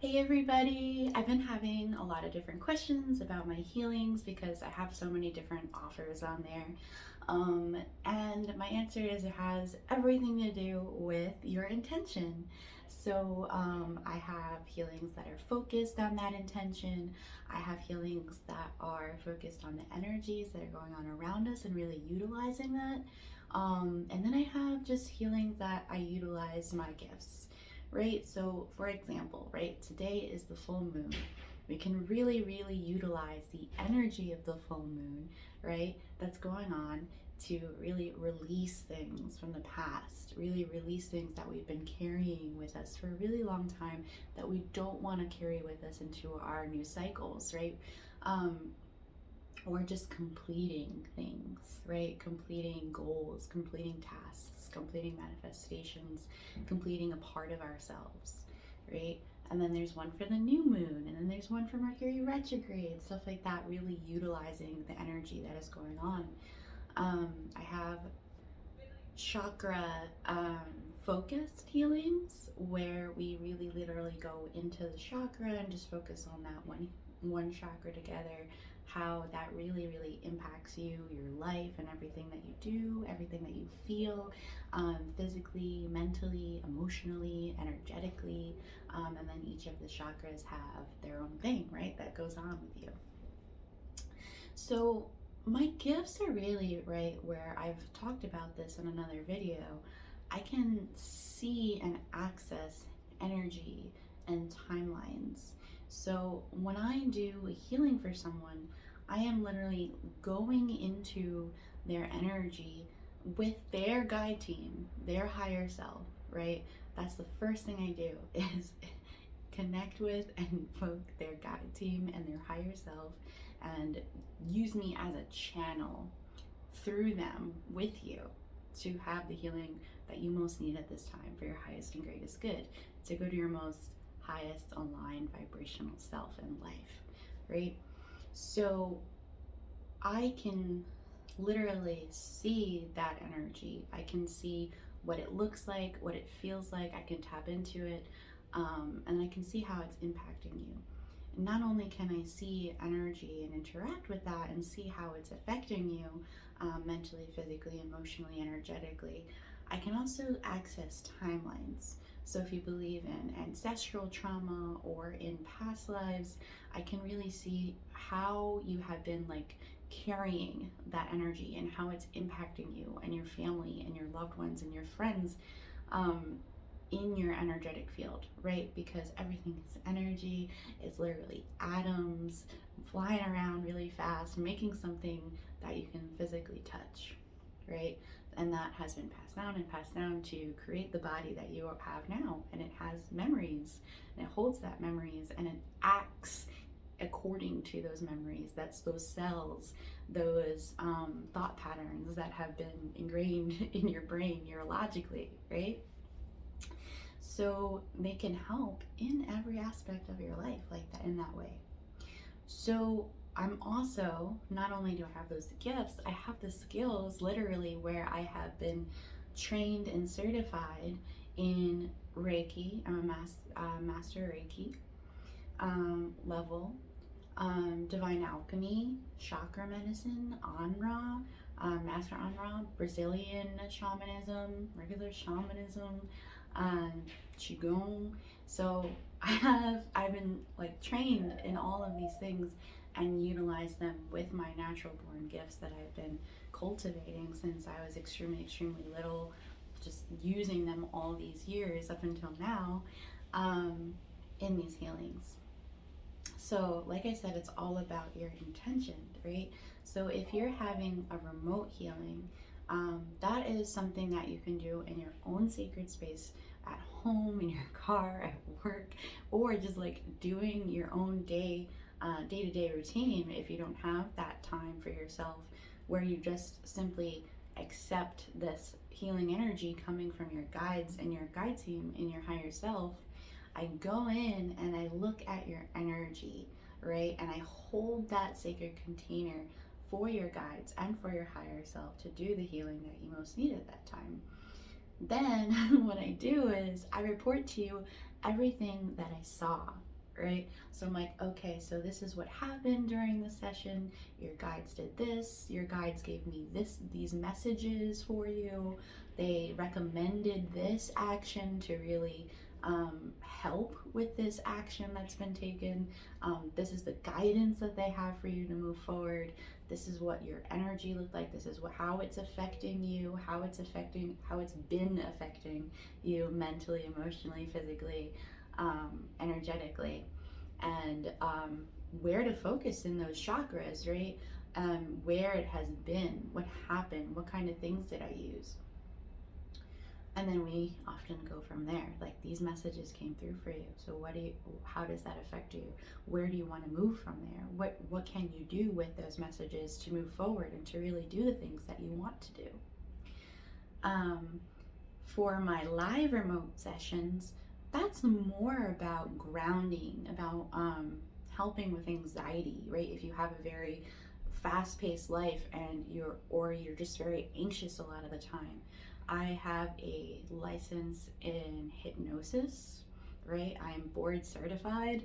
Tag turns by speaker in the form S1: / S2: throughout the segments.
S1: Hey everybody! I've been having a lot of different questions about my healings because I have so many different offers on there. And my answer is it has everything to do with your intention. I have healings that are focused on that intention. I have healings that are focused on the energies that are going on around us and really utilizing that. And then I have just healings that I utilize my gifts, right? So, for example, right, today is the full moon. We can really utilize the energy of the full moon, right, that's going on to really release things from the past, really release things that we've been carrying with us for a really long time that we don't want to carry with us into our new cycles, right? Um, or just completing things, right? Completing goals, completing tasks, completing manifestations, completing a part of ourselves, right? And then there's one for the new moon, and then there's one for Mercury retrograde, stuff like that, really utilizing the energy that is going on. I have chakra focused healings where we really literally go into the chakra and just focus on that one chakra together, how that really impacts you, your life, and everything that you do, everything that you feel, physically, mentally, emotionally, energetically. And then each of the chakras have their own thing, right, that goes on with you. So my gifts are really right where I've talked about this in another video. I can see and access energy and timelines. So when I do a healing for someone, I am literally going into their energy with their guide team, their higher self, right? That's the first thing I do is connect with and invoke their guide team and their higher self and use me as a channel through them with you to have the healing that you most need at this time for your highest and greatest good, to go to your most highest aligned vibrational self in life, right? So I can literally see that energy. I can see what it looks like, what it feels like. I can tap into it, and I can see how it's impacting you. And not only can I see energy and interact with that and see how it's affecting you mentally, physically, emotionally, energetically, I can also access timelines. So if you believe in ancestral trauma or in past lives, I can really see how you have been like carrying that energy and how it's impacting you and your family and your loved ones and your friends um, in your energetic field, right? Because everything is energy. It's literally atoms flying around really fast, making something that you can physically touch, right? And that has been passed down to create the body that you have now. And it has memories, and it holds that memories, and it acts according to those memories. That's those cells, those thought patterns that have been ingrained in your brain neurologically, right? So they can help in every aspect of your life like that, in that way. So I'm also, not only do I have those gifts, I have the skills literally where I have been trained and certified in Reiki. I'm a Master Reiki level, Divine Alchemy, Chakra Medicine, AnRa, Master AnRa, Brazilian shamanism, regular shamanism, Qigong. So I've been like trained in all of these things and utilize them with my natural born gifts that I've been cultivating since I was extremely little, just using them all these years up until now, in these healings. So, like I said, it's all about your intention, right? So, if you're having a remote healing, that is something that you can do in your own sacred space at home, in your car, at work, or just like doing your own day-to-day routine if you don't have that time for yourself, where you just simply accept this healing energy coming from your guides and your guide team in your higher self. I go in and I look at your energy, right? And I hold that sacred container for your guides and for your higher self to do the healing that you most need at that time. Then what I do is I report to you everything that I saw, right? So I'm like, okay, so this is what happened during the session. Your guides did this. Your guides gave me these messages for you. They recommended this action to really help with this action that's been taken. This is the guidance that they have for you to move forward. This is what your energy looked like. This is how it's affecting you, how it's been affecting you mentally, emotionally, physically, energetically, and where to focus in those chakras, right? Where it has been, what happened, what kind of things did I use? And then we often go from there. Like, these messages came through for you. So how does that affect you? Where do you want to move from there? What can you do with those messages to move forward and to really do the things that you want to do? For my live remote sessions, that's more about grounding, about helping with anxiety, right? If you have a very fast-paced life and you're just very anxious a lot of the time. I have a license in hypnosis, right? I am board certified,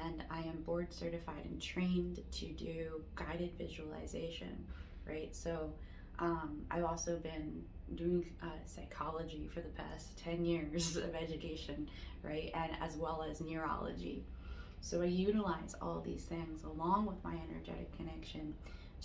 S1: and I am board certified and trained to do guided visualization, right? So I've also been doing psychology for the past 10 years of education, right? And as well as neurology. So I utilize all these things along with my energetic connection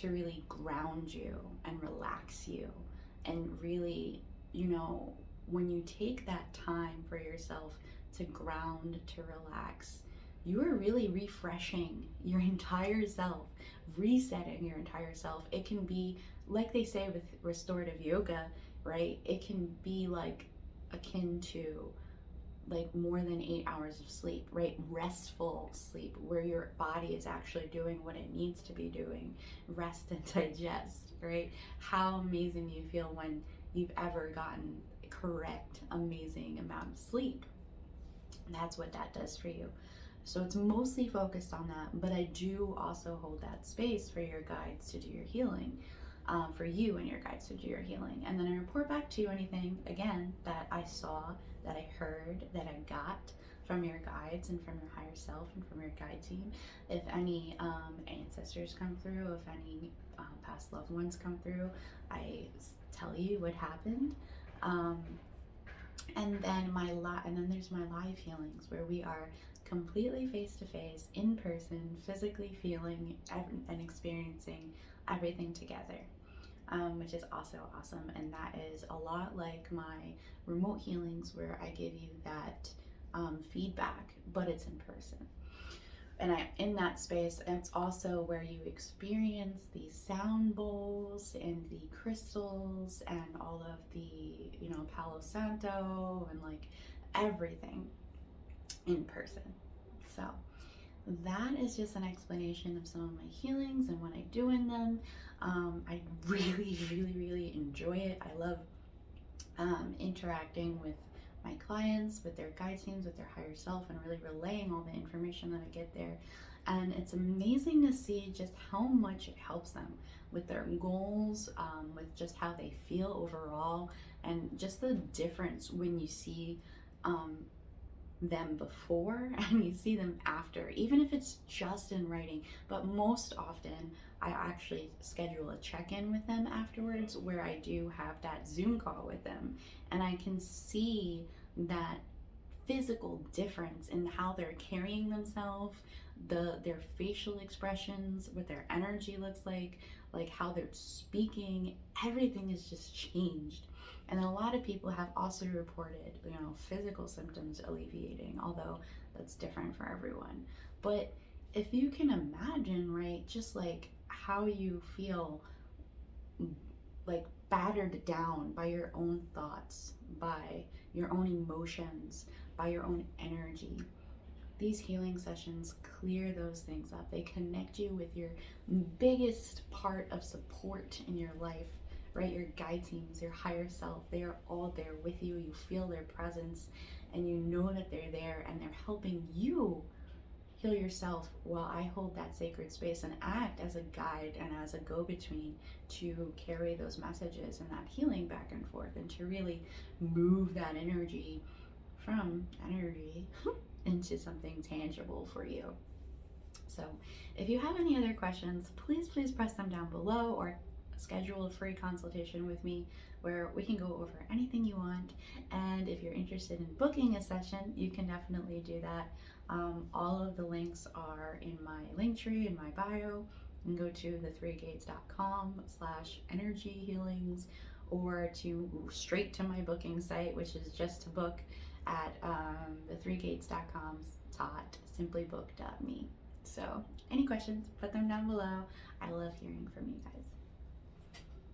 S1: to really ground you and relax you, and really, when you take that time for yourself to ground, to relax, you are really refreshing your entire self, resetting your entire self. It can be, like they say with restorative yoga, right? It can be like akin to like more than 8 hours of sleep, right? Restful sleep, where your body is actually doing what it needs to be doing. Rest and digest, right? How amazing you feel when you've ever gotten correct, amazing amount of sleep. That's what that does for you. So it's mostly focused on that, but I do also hold that space for your guides to do your healing, for you and your guides to do your healing. And then I report back to you anything, again, that I saw, that I heard, that I got from your guides and from your higher self and from your guide team. If any ancestors come through, if any past loved ones come through, I tell you what happened. And then there's my live healings, where we are completely face to face, in person, physically feeling and experiencing everything together, which is also awesome. And that is a lot like my remote healings, where I give you that feedback, but it's in person. And I'm in that space, and it's also where you experience the sound bowls and the crystals and all of the, Palo Santo and like everything in person. So that is just an explanation of some of my healings and what I do in them. I really, really, really enjoy it. I love interacting with my clients, with their guide teams, with their higher self, and really relaying all the information that I get there. And it's amazing to see just how much it helps them with their goals, with just how they feel overall, and just the difference when you see them before and you see them after, even if it's just in writing. But most often I actually schedule a check-in with them afterwards, where I do have that Zoom call with them, and I can see that physical difference in how they're carrying themselves, their facial expressions, what their energy looks like how they're speaking. Everything is just changed. And a lot of people have also reported, physical symptoms alleviating, although that's different for everyone. But if you can imagine, right, just like how you feel like battered down by your own thoughts, by your own emotions, by your own energy. These healing sessions clear those things up. They connect you with your biggest part of support in your life, right? Your guide teams, your higher self, they are all there with you. You feel their presence, and you know that they're there, and they're helping you heal yourself, while I hold that sacred space and act as a guide and as a go-between to carry those messages and that healing back and forth, and to really move that energy from energy into something tangible for you. So if you have any other questions, please press them down below, or schedule a free consultation with me where we can go over anything you want. And if you're interested in booking a session, you can definitely do that. All of the links are in my link tree in my bio. You can go to the3gates.com/energy healings, or to straight to my booking site, which is just to book at the3gates.com/simplybook.me. So any questions, put them down below. I love hearing from you guys.